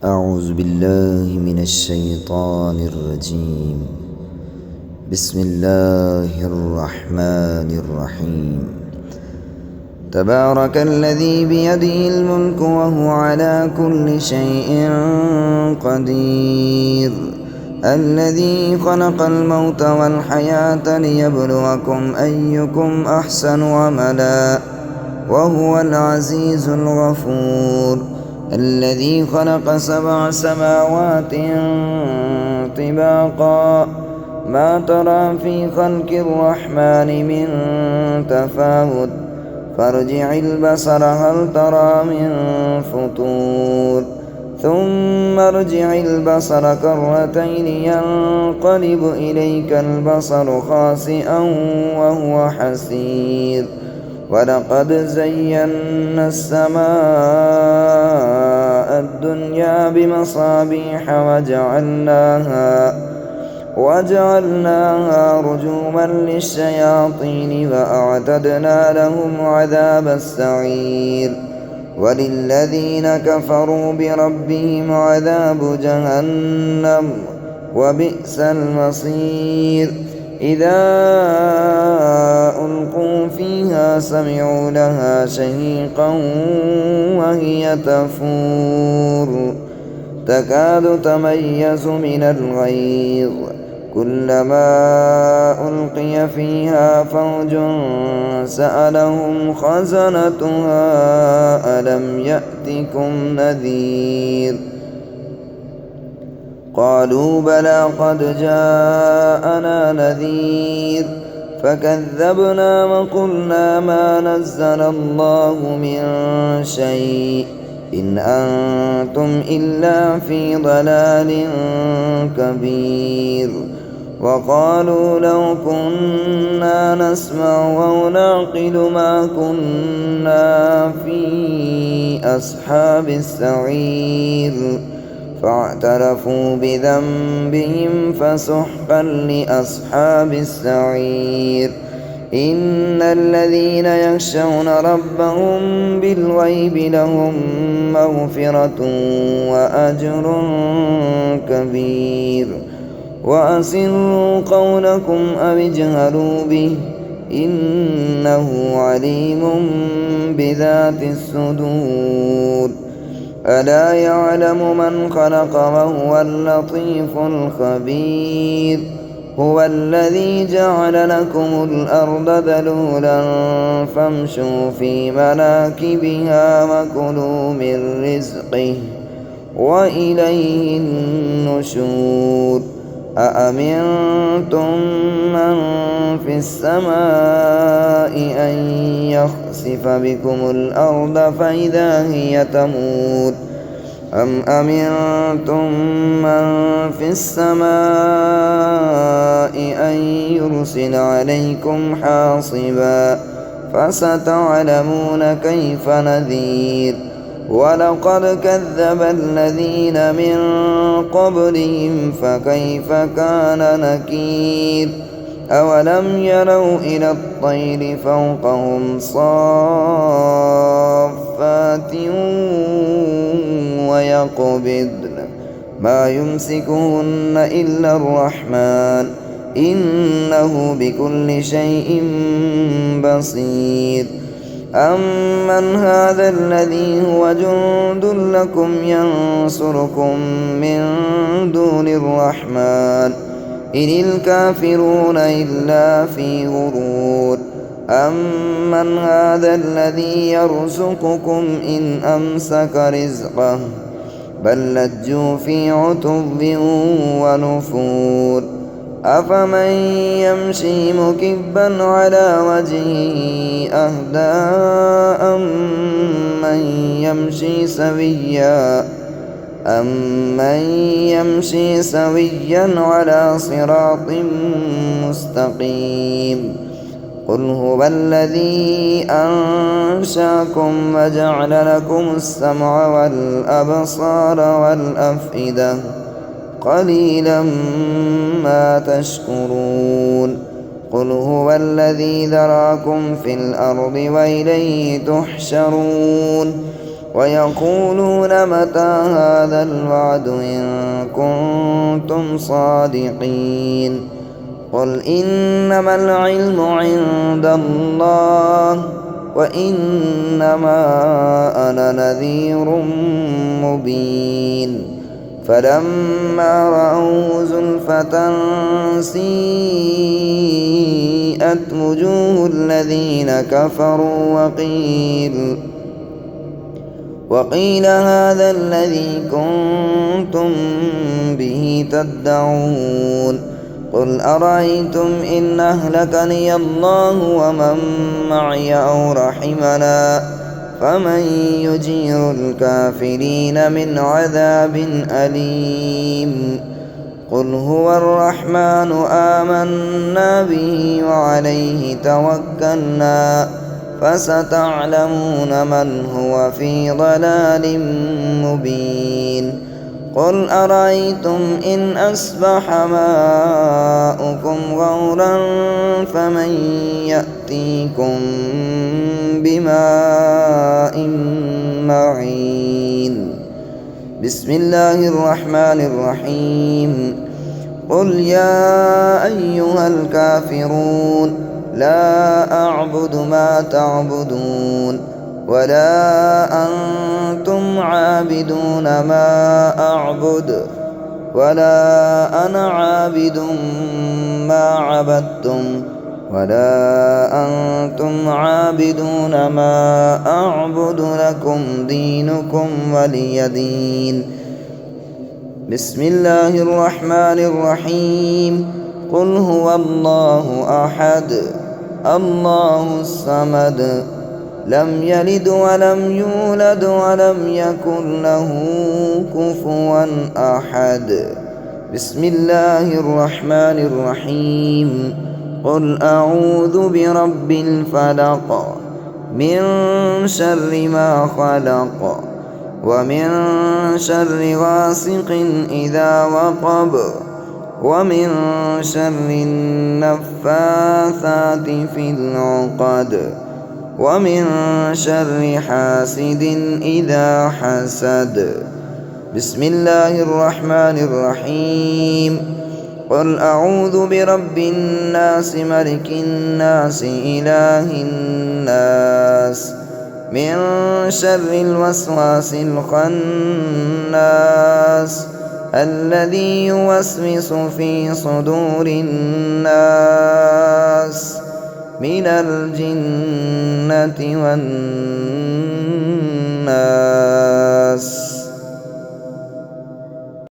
أعوذ بالله من الشيطان الرجيم. بسم الله الرحمن الرحيم. تبارك الذي بيده الملك وهو على كل شيء قدير، الذي خلق الموت والحياة ليبلوكم أيكم أحسن عملا وهو العزيز الغفور، الذي خلق 7 سماوات طباقا ما ترى في خلق الرحمن من تفاوت فارجع البصر هل ترى من فطور ثم ارجع البصر كرتين ينقلب إليك البصر خاسئا وهو حسير، ولقد زينا السماء الدنيا بمصابيح وجعلناها رجوما للشياطين وأعتدنا لهم عذاب السعير، وللذين كفروا بربهم عذاب جهنم وبئس المصير. إذا ألقوا فيها سمعوا لها شهيقا وهي تفور تكاد تميز من الغيظ، كلما ألقي فيها فوج سألهم خزنتها ألم يأتكم نذير، قالوا بلى قد جاءنا نذير فكذبنا وقلنا ما نزل الله من شيء إن أنتم إلا في ضلال كبير، وقالوا لو كنا نسمع أو نعقل ما كنا في أصحاب السعير، فاعترفوا بذنبهم فسحقا لأصحاب السعير. إن الذين يخشون ربهم بالغيب لهم مغفرة وأجر كبير، وأسروا قولكم أو اجهروا به إنه عليم بذات الصدور. ألا يعلم من خلق وهو اللطيف الخبير، هو الذي جعل لكم الأرض ذلولا فامشوا في مناكبها وكلوا من رزقه وإليه النشور. أأمنتم من في السماء أن يخسف بكم الأرض فإذا هي تمور، أم أمنتم من في السماء أن يرسل عليكم حاصبا فستعلمون كيف نذير. ولقد كذب الذين من قبلهم فكيف كان نكير. أولم يروا إلى الطير فوقهم صافات ويقبضن ما يمسكهن إلا الرحمن إنه بكل شيء بصير. أمن هذا الذي هو جند لكم ينصركم من دون الرحمن إن الكافرون إلا في غرور. أمن هذا الذي يرزقكم إن أمسك رزقه بل لجوا في عتب ونفور. أفمن يمشي مكبا على وجهه أهدى أمن يمشي سويا على صراط مستقيم. قل هو الذي أنشأكم وجعل لكم السمع والأبصار والأفئدة قليلا ما تشكرون. قل هو الذي ذراكم في الأرض وإليه تحشرون. ويقولون متى هذا الوعد إن كنتم صادقين قل إنما العلم عند الله وإنما أنا نذير مبين فلما رأوا زلفة سيئت وجوه الذين كفروا وقيل هذا الذي كنتم به تدعون قل أرأيتم إن أهلكني الله ومن معي أو رحمنا فمن يجير الكافرين من عذاب أليم قل هو الرحمن آمنا به وعليه توكلنا فستعلمون من هو في ضلال مبين قل أرأيتم إن أصبح ماؤكم غورا فمن يأتيكم بماء معين بسم الله الرحمن الرحيم قل يا أيها الكافرون لا أعبد ما تعبدون ولا أنتم عابدون ما أعبد ولا أنا عابد ما عبدتم ولا أنتم عابدون ما أعبد لكم دينكم ولي دين بسم الله الرحمن الرحيم قل هو الله أحد الله الصمد لم يلد ولم يولد ولم يكن له كفوا أحد بسم الله الرحمن الرحيم قل أعوذ برب الفلق من شر ما خلق ومن شر غاسق إذا وقب ومن شر النفاثات في العقد ومن شر حاسد إذا حسد بسم الله الرحمن الرحيم قل أعوذ برب الناس ملك الناس إله الناس من شر الوسواس الخناس الذي يوسوس في صدور الناس من الجنة والناس